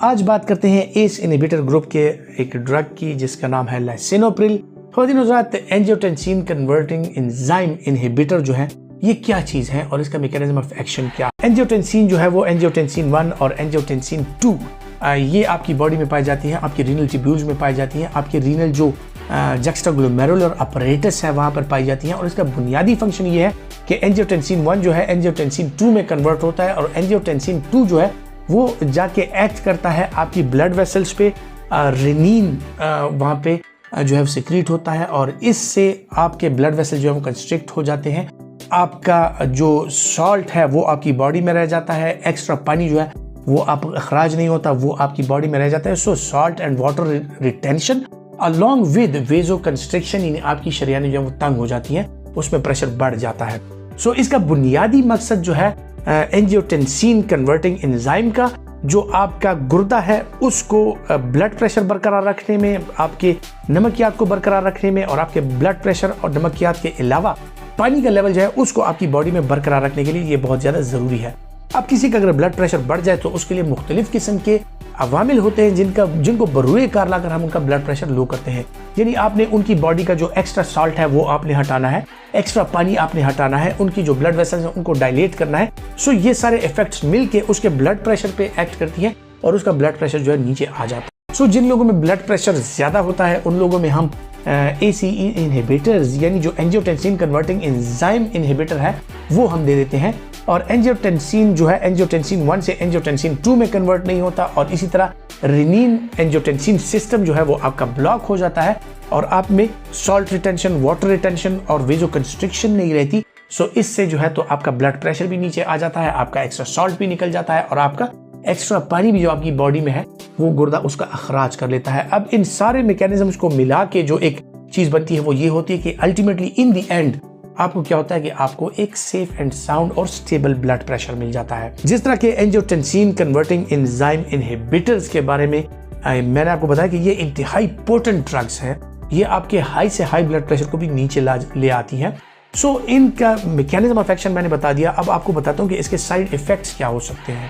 आज बात करते हैं एस इनहिबिटर ग्रुप के एक ड्रग की जिसका नाम है लाइसिनोप्रिल। एंजियोटेंसिन कन्वर्टिंग एंजाइम इनहिबिटर जो है ये क्या चीज है और इसका मैकेनिज्म ऑफ एक्शन क्या। एंजियोटेंसिन जो है वो एंजियोटेंसिन 1 और एंजियोटेंसिन 2 ये आपकी बॉडी में पाई जाती है, आपकी रीनल ट्यूब्यूल्स में पाई जाती है, आपके रीनल जो जक्स्टाग्लोमेरुलर अपरेटस है वहां पर पाई जाती हैं। और इसका बुनियादी फंक्शन ये है कि एंजियोटेंसिन 1 जो है एंजियोटेंसिन 2 में कन्वर्ट होता है और एंजियोटेंसिन 2 जो है वो जाके एक्ट करता है आपकी ब्लड वेसल्स पे, रेनिन वहाँ पे जो है सिक्रीट होता है और इससे आपके ब्लड वेसल जो है वो कंस्ट्रिक्ट हो जाते हैं। आपका जो सॉल्ट है वो आपकी बॉडी में रह जाता है, एक्स्ट्रा पानी जो है वो आप अखराज नहीं होता, वो आपकी बॉडी में रह जाता है। So salt and water retention along with vasoconstriction, यानी आपकी शरियानें जो है वो तंग हो जाती हैं, उसमें प्रेशर बढ़ जाता है। सो इसका बुनियादी मकसद जो है एंजियोटेंसिन कन्वर्टिंग एंजाइम का, जो आपका गुर्दा है उसको ब्लड प्रेशर बरकरार रखने में, आपके नमकियात को बरकरार रखने में और आपके ब्लड प्रेशर और नमकियात के अलावा पानी का लेवल जो है उसको आपकी बॉडी में बरकरार रखने के लिए ये बहुत ज़्यादा ज़रूरी है। अब किसी का अगर ब्लड प्रेशर बढ़ जाए तो उसके लिए मुख्तलिफ किस्म के अवामिल होते हैं जिनको बरूए कार लाकर हम उनका ब्लड प्रेशर लो करते हैं। यानी आपने उनकी बॉडी का जो एक्स्ट्रा सॉल्ट है वो आपने हटाना है, एक्स्ट्रा पानी आपने हटाना है, उनकी जो ब्लड वेसल्स हैं उनको डायलेट करना है। सो ये सारे इफेक्ट्स मिलके उसके ब्लड प्रेशर पे एक्ट करती हैं और उसका ब्लड प्रेशर जो है नीचे आ जाता है। सो जिन लोगों में ब्लड प्रेशर ज्यादा होता है उन लोगों में हम ACE इनहिबिटर्स यानी जो एंजियोटेंसिन कन्वर्टिंग एंजाइम इनहिबिटर है वो हम दे देते हैं। और एंजियोटेंसिन जो है एंजियोटेंसिन 1 से एंजियोटेंसिन 2 में कन्वर्ट नहीं होता और इसी तरह रेनिन एंजियोटेंसिन सिस्टम जो है वो आपका ब्लॉक हो जाता है और आप में सॉल्ट रिटेंशन, वाटर रिटेंशन और वेजो कंस्ट्रिक्शन नहीं रहती। सो इससे जो है तो आपका ब्लड प्रेशर भी नीचे आ जाता है, आपका एक्स्ट्रा सॉल्ट भी निकल जाता है और आपका एक्स्ट्रा पानी भी जो आपकी बॉडी में है वो गुर्दा उसका अखराज कर लेता है। अब इन सारे मैकेनिज्म्स को मिला के जो एक चीज बनती है वो ये होती है कि अल्टीमेटली इन द एंड आपको क्या होता है कि आपको एक सेफ एंड साउंड और स्टेबल ब्लड प्रेशर मिल जाता है। जिस तरह के एंजियोटेंसिन कन्वर्टिंग एंजाइम इनहिबिटर्स के बारे में मैंने आपको बताया कि ये इंतहाई पोटेंट ड्रग्स हैं, ये आपके हाई से हाई ब्लड प्रेशर को भी नीचे ले आती हैं। सो इनका मैकेनिज्म ऑफ एक्शन मैंने बता दिया। अब आपको बताता हूँ कि इसके साइड इफेक्ट्स क्या हो सकते हैं।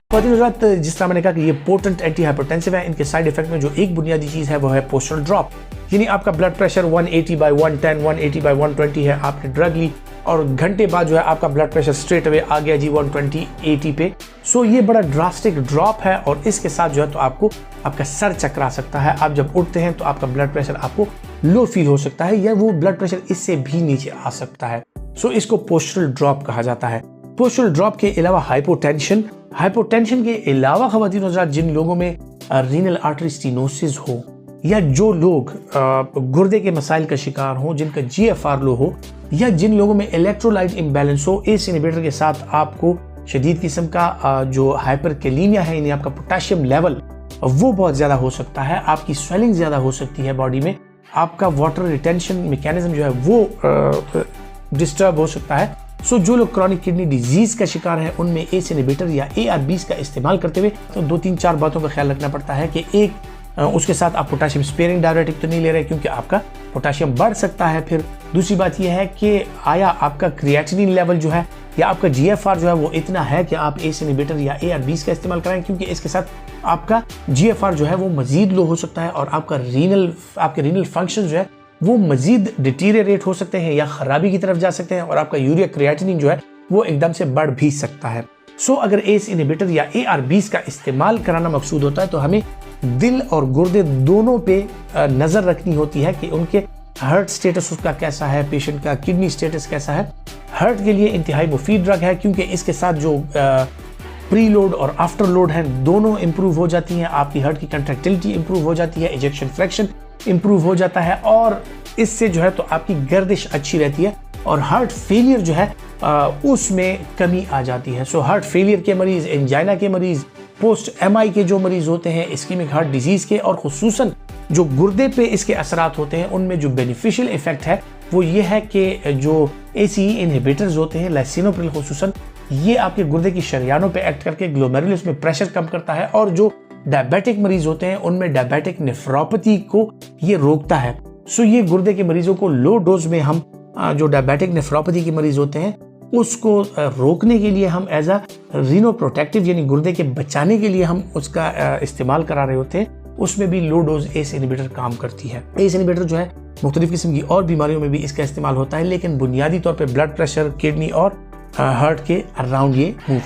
जिस तरह मैंने कहा कि ये पोटेंट एंटी हाइपरटेंसिव है, इनके साइड इफेक्ट में जो एक बुनियादी चीज है वो है पोस्टरल ड्रॉप। यानी आपका ब्लड प्रेशर 180/110, 180/120 है, आपने ड्रग ली और घंटे बाद जो है आपका ब्लड प्रेशर स्ट्रेट अवे आ गया जी 120/80 पे। सो ये बड़ा ड्रास्टिक ड्रॉप है और इसके साथ जो है तो आपको आपका सर चकरा सकता है। आप जब उठते हैं तो आपका ब्लड प्रेशर आपको लो फील हो सकता है या वो ब्लड प्रेशर इससे भी नीचे आ सकता है। सो इसको पोस्टरल ड्रॉप कहा जाता है। पोस्टरल ड्रॉप के अलावा हाइपोटेंशन के अलावा ख़वातीन हज़रात जिन लोगों में रीनल आर्टरी स्टेनोसिस हो या जो लोग गुर्दे के मसाइल का शिकार हो, जिनका GFR लो हो या जिन लोगों में इलेक्ट्रोलाइट इम्बैलेंस हो, एस इनहिबिटर के साथ आपको शदीद किस्म का जो हाइपरकैलीमिया है यानी आपका पोटेशियम लेवल वो बहुत ज़्यादा हो सकता है, आपकी स्वेलिंग ज़्यादा हो सकती है बॉडी में, आपका वाटर रिटेंशन मैकेनिज्म जो है वो डिस्टर्ब हो सकता है। सो जो लोग क्रॉनिक किडनी डिजीज का शिकार है उनमें एस इनहिबिटर या ARBs का इस्तेमाल करते हुए तो 2-3-4 बातों का ख्याल रखना पड़ता है कि एक, उसके साथ आप पोटेशियम स्पेयरिंग डायरेटिक तो नहीं ले रहे क्योंकि आपका पोटेशियम बढ़ सकता है। फिर दूसरी बात यह है कि आया आपका क्रिएटिनिन लेवल जो है या आपका GFR जो है वो इतना है कि आप एस इनहिबिटर या ARBs का इस्तेमाल करें, क्योंकि इसके साथ आपका GFR जो है वो मजीद लो हो सकता है और आपके रीनल फंक्शन जो है वो मजीद डिटीरियरेट हो सकते हैं या खराबी की तरफ जा सकते हैं और आपका यूरिया क्रिएटिनिन जो है वो एकदम से बढ़ भी सकता है। सो अगर एस इनहिबिटर या ARBs का इस्तेमाल कराना मकसूद होता है तो हमें दिल और गुर्दे दोनों पे नजर रखनी होती है कि उनके हार्ट स्टेटस उसका कैसा है, पेशेंट का किडनी स्टेटस कैसा है। हार्ट के लिए इंतहाई मुफीद ड्रग है क्योंकि इसके साथ जो प्री लोड और आफ्टर लोड है दोनों इंप्रूव हो जाती हैं, आपकी हार्ट की कंट्रैक्टिलिटी इंप्रूव हो जाती है, इजेक्शन फ्रैक्शन इंप्रूव हो जाता है और इससे जो है तो आपकी गर्दिश अच्छी रहती है और हार्ट फेलियर जो है उसमें कमी आ जाती है। सो हार्ट फेलियर के मरीज, एंजाइना के मरीज, पोस्ट MI के जो मरीज होते हैं, इस्कीमिक हार्ट डिजीज के और खुसूसन जो गुर्दे पे इसके असरात होते हैं उनमें जो बेनिफिशियल इफेक्ट है वो ये है कि जो ACE इनहिबिटर्स होते हैं, लाइसिनोप्रिल खुसूसन, ये आपके गुर्दे की शरियानों पे एक्ट करके ग्लोमेरुलस में प्रेशर कम करता है और जो डायबिटिक मरीज होते हैं उनमें डायबिटिक नेफ्रोपैथी को ये रोकता है। सो ये गुर्दे के मरीजों को लो डोज में हम जो डायबिटिक नेफ्रोपैथी के मरीज होते हैं उसको रोकने के लिए हम एज अ रीनोप्रोटेक्टिव यानी गुर्दे के बचाने के लिए हम उसका इस्तेमाल करा रहे होते हैं, उसमें भी लो डोज एस इनहिबिटर काम करती है। एस इनहिबिटर जो है मुख्तलिफ किस्म की और बीमारियों में भी इसका इस्तेमाल होता है, लेकिन बुनियादी तौर पे ब्लड प्रेशर, किडनी और हार्ट के अराउंड ये मूव।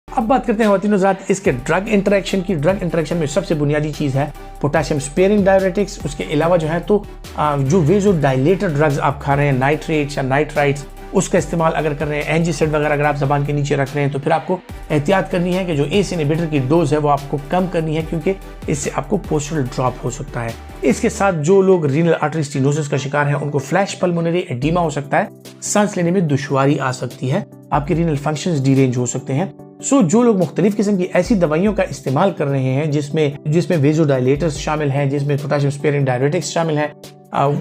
अब बात करते हैं ख़वातीन हज़रात इसके ड्रग इंटरेक्शन की। ड्रग इंटरेक्शन में सबसे बुनियादी चीज़ है पोटेशियम स्पेयरिंग डायरेटिक्स। उसके अलावा जो है तो जो वेज़ोडाइलेटर ड्रग्स आप खा रहे हैं, नाइट्रेट्स या नाइट्राइट्स, उसका इस्तेमाल अगर कर रहे हैं, एंजिसाइड वगैरह अगर आप ज़बान के नीचे रख रहे हैं, तो फिर आपको एहतियात करनी है कि जो एस इनहिबिटर की डोज है वो आपको कम करनी है, क्योंकि इससे आपको पोस्टरल ड्रॉप हो सकता है। इसके साथ जो लोग रीनल आर्टरी स्टेनोसिस का शिकार हैं, उनको फ्लैश पल्मोनरी एडीमा हो सकता है, सांस लेने में दुश्वारी आ सकती है, आपके रीनल फंक्शंस डीरेंज हो सकते हैं। सो जो लोग मुख्तलिफ किस्म की ऐसी दवाइयों का इस्तेमाल कर रहे हैं जिसमें वेज़ोडाइलेटर्स शामिल हैं, जिसमें पोटेशियम स्पेयरिंग डायरेटिक्स शामिल हैं,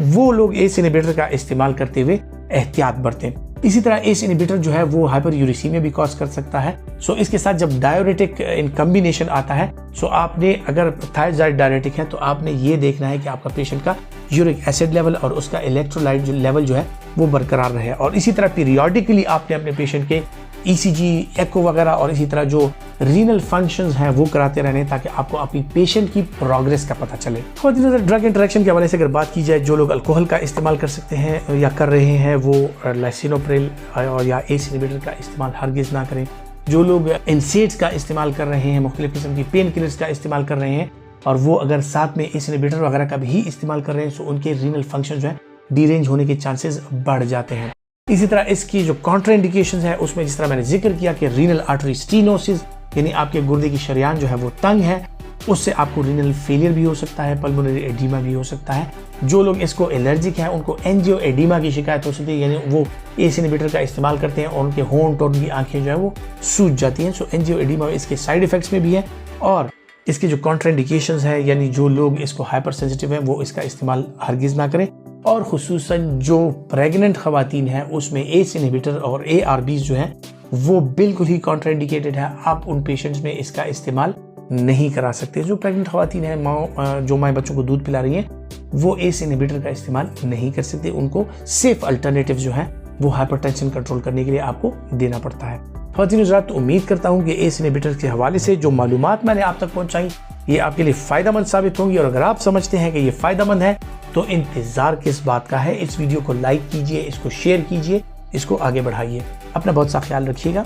वो लोग एस इनहिबिटर का इस्तेमाल करते हुए एहतियात बरतें। इसी तरह एस इनहिबिटर जो है वो हाइपर यूरिसीमिया भी कॉज कर सकता है। सो इसके साथ जब डायरेटिक इन कम्बिनेशन आता है, सो आपने अगर थायराइड डायरेटिक है तो आपने ये देखना है कि आपका पेशेंट का यूरिक एसिड लेवल और उसका इलेक्ट्रोलाइट लेवल जो है वो बरकरार रहे। और इसी तरह पीरियोडिकली आपने अपने पेशेंट के ECG, एको वगैरह और इसी तरह जो रीनल फंक्शंस हैं वो कराते रहने, ताकि आपको अपनी पेशेंट की प्रोग्रेस का पता चले। तो ड्रग इंटरेक्शन के हवाले से अगर बात की जाए, जो लोग अल्कोहल का इस्तेमाल कर सकते हैं या कर रहे हैं, वो लाइसिनोप्रिल और या एस इनहिबिटर का इस्तेमाल हरगिज़ ना करें। जो लोग NSAIDs का इस्तेमाल कर रहे हैं, मुख्तलिफ किस्म की पेन किलर्स का इस्तेमाल कर रहे हैं, और वो अगर साथ में एस इनहिबिटर वगैरह का भी इस्तेमाल कर रहे हैं, तो उनके रीनल फंक्शन जो है डीरेंज होने के चांसेस बढ़ जाते हैं। इसी तरह इसकी जो कॉन्ट्राइंडिकेशंस है, उसमें जिस तरह मैंने जिक्र किया कि रीनल आर्टरी स्टेनोसिस यानी आपके गुर्दे की शरियान जो है वो तंग है, उससे आपको रीनल फेलियर भी हो सकता है, पल्मोनरी एडीमा भी हो सकता है। जो लोग इसको एलर्जिक हैं, उनको एंजियो एडीमा की शिकायत हो सकती है, यानी वो एस इनहिबिटर का इस्तेमाल करते हैं और उनके होंठ और उनकी आंखें जो है वो सूज जाती हैं। सो एंजियो एडीमा इसके साइड इफेक्ट्स में भी है, और इसके जो कॉन्ट्राइंडिकेशंस है, यानी जो लोग इसको हाइपर सेंसिटिव हैं, वो इसका इस्तेमाल हरगिज़ ना करें। और खुसूसन जो प्रेग्नेंट ख़वातीन हैं, उसमें एस इनहिबिटर और ARBs जो हैं वो बिल्कुल ही कॉन्ट्राइंडिकेटेड है। आप उन पेशेंट्स में इसका इस्तेमाल नहीं करा सकते। जो प्रेग्नेंट ख़वातीन हैं, जो माएँ बच्चों को दूध पिला रही हैं, वो एस इनहिबिटर का इस्तेमाल नहीं कर सकते। उनको सेफ अल्टरनेटिव जो है वो हाइपरटेंशन कंट्रोल करने के लिए आपको देना पड़ता है। ख़वातीन हज़रात, तो उम्मीद करता हूँ कि एस इनहिबिटर के हवाले से जो मालूमात मैंने आप तक पहुँचाई, ये आपके लिए फ़ायदेमंद साबित होंगी। और अगर आप समझते हैं कि ये फ़ायदेमंद है, तो इंतज़ार किस बात का है। इस वीडियो को लाइक कीजिए, इसको शेयर कीजिए, इसको आगे बढ़ाइए। अपना बहुत सा ख्याल रखिएगा।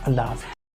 अल्लाह हाफ़िज़।